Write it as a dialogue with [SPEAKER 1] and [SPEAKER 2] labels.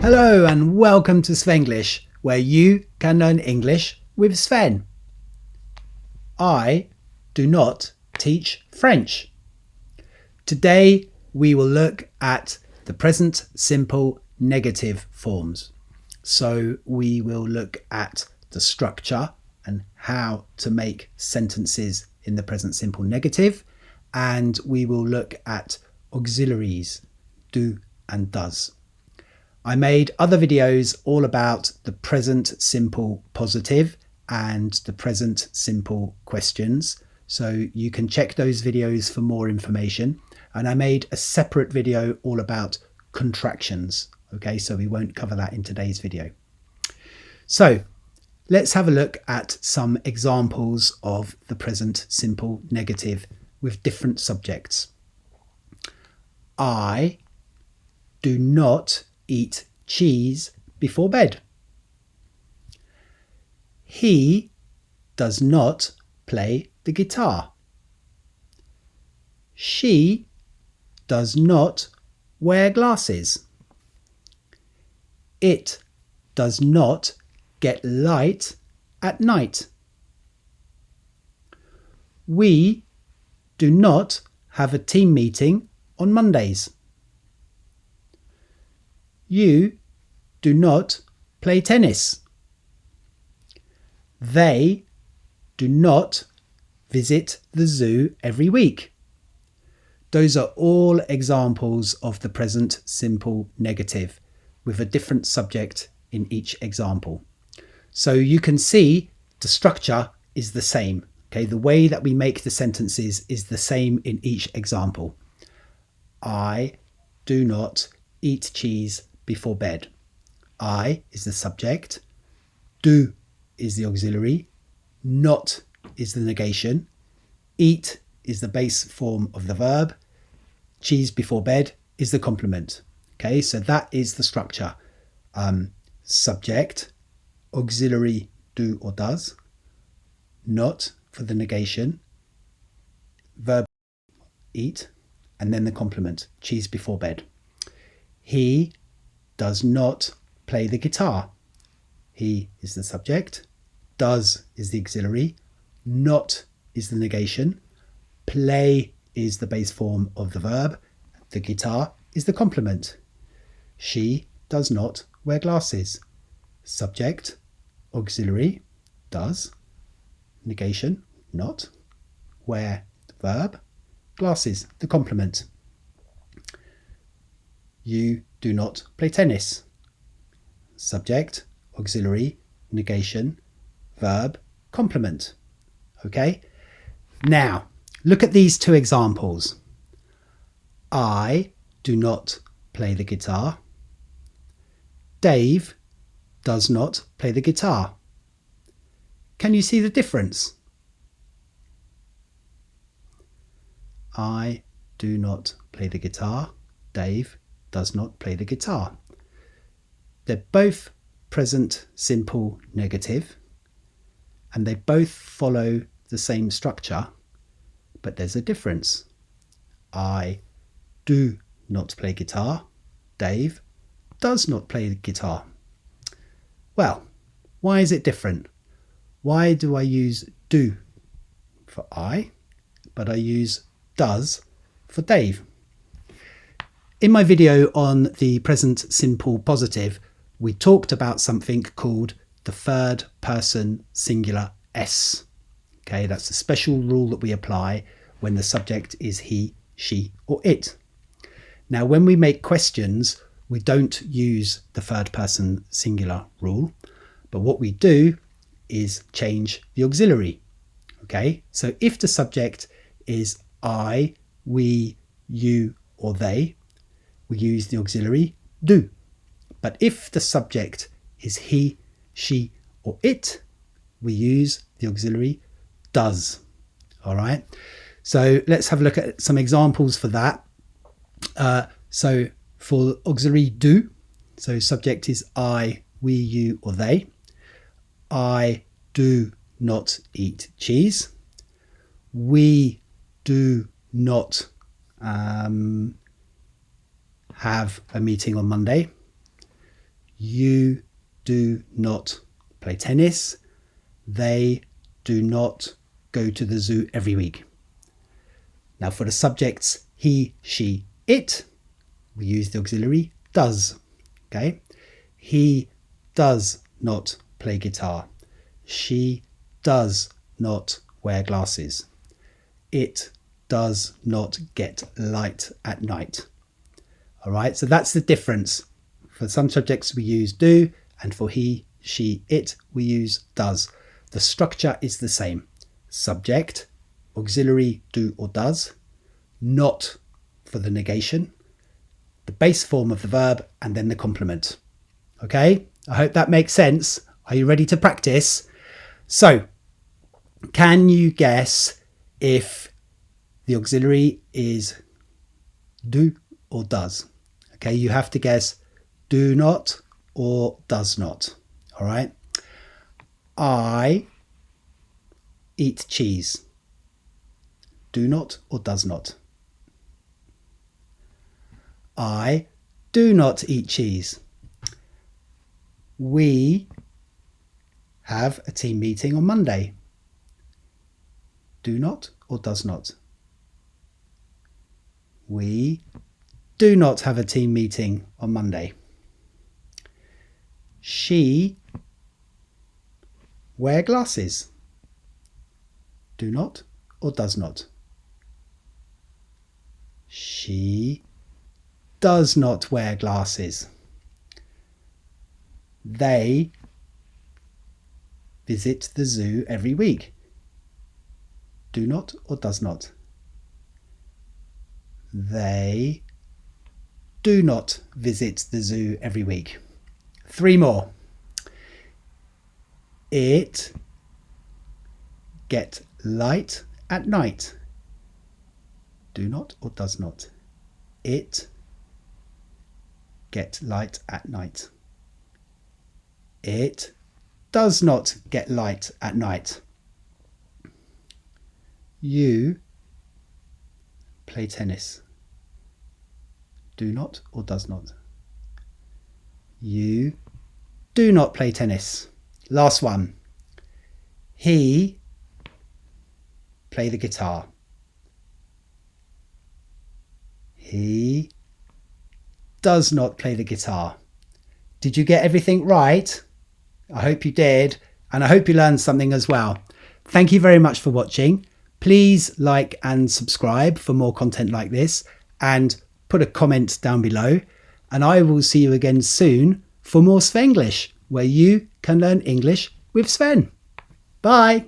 [SPEAKER 1] Hello and welcome to Svenglish, where you can learn English with Sven. I do not teach French. Today we will look at the present simple negative forms. So we will look at the structure and how to make sentences in the present simple negative, and we will look at auxiliaries, do and does. I made other videos all about the present simple positive and the present simple questions, so you can check those videos for more information. And I made a separate video all about contractions. Okay, so we won't cover that in today's video. So let's have a look at some examples of the present simple negative with different subjects. I do not eat cheese before bed. He does not play the guitar. She does not wear glasses. It does not get light at night. We do not have a team meeting on Mondays. You do not play tennis. They do not visit the zoo every week. Those are all examples of the present simple negative with a different subject in each example. So you can see the structure is the same. Okay, the way that we make the sentences is the same in each example. I do not eat cheese before bed. I is the subject, do is the auxiliary, not is the negation, eat is the base form of the verb, cheese before bed is the complement. Okay, so that is the structure. Subject, auxiliary, do or does, not for the negation, verb eat, and then the complement, cheese before bed. He does not play the guitar. He is the subject, does is the auxiliary, not is the negation, play is the base form of the verb, the guitar is the complement. She does not wear glasses. Subject, auxiliary, does, negation, not, wear, verb, glasses, the complement. You do not play tennis. Subject, auxiliary, negation, verb, complement. Okay? Now, look at these two examples. I do not play the guitar. Dave does not play the guitar. Can you see the difference? I do not play the guitar. Dave does not play the guitar. They're both present simple negative and they both follow the same structure, but there's a difference. I do not play guitar. Dave does not play the guitar. Well, why is it different? Why do I use do for I, but I use does for Dave? In my video on the present simple positive, we talked about something called the third person singular S. Okay, that's a special rule that we apply when the subject is he, she, or it. Now, when we make questions, we don't use the third person singular rule, but what we do is change the auxiliary. Okay, so if the subject is I, we, you, or they, we use the auxiliary do. But if the subject is he, she, or it, we use the auxiliary does. All right. So let's have a look at some examples for that. So for auxiliary do, so subject is I, we, you, or they. I do not eat cheese. We do not have a meeting on Monday. You do not play tennis. They do not go to the zoo every week. Now for the subjects he, she, it, we use the auxiliary does. Okay? He does not play guitar. She does not wear glasses. It does not get light at night. All right, so that's the difference. For some subjects we use do, and for he, she, it we use does. The structure is the same. Subject, auxiliary do or does, not for the negation, the base form of the verb, and then the complement. Okay, I hope that makes sense. Are you ready to practice? So, can you guess if the auxiliary is do or does? Okay, you have to guess do not or does not. All right. I eat cheese. Do not or does not? I do not eat cheese. We have a team meeting on Monday. Do not or does not? We do not have a team meeting on Monday. She wear glasses. Do not or does not? She does not wear glasses. They visit the zoo every week. Do not or does not? They do not visit the zoo every week. 3 more. It get light at night. Do not or does not? It get light at night. It does not get light at night. You play tennis. Do not or does not? You do not play tennis. Last one. He play the guitar. He does not play the guitar. Did you get everything right? I hope you did, and I hope you learned something as well. Thank you very much for watching. Please like and subscribe for more content like this, and put a comment down below, and I will see you again soon for more Svenglish, where you can learn English with Sven. Bye.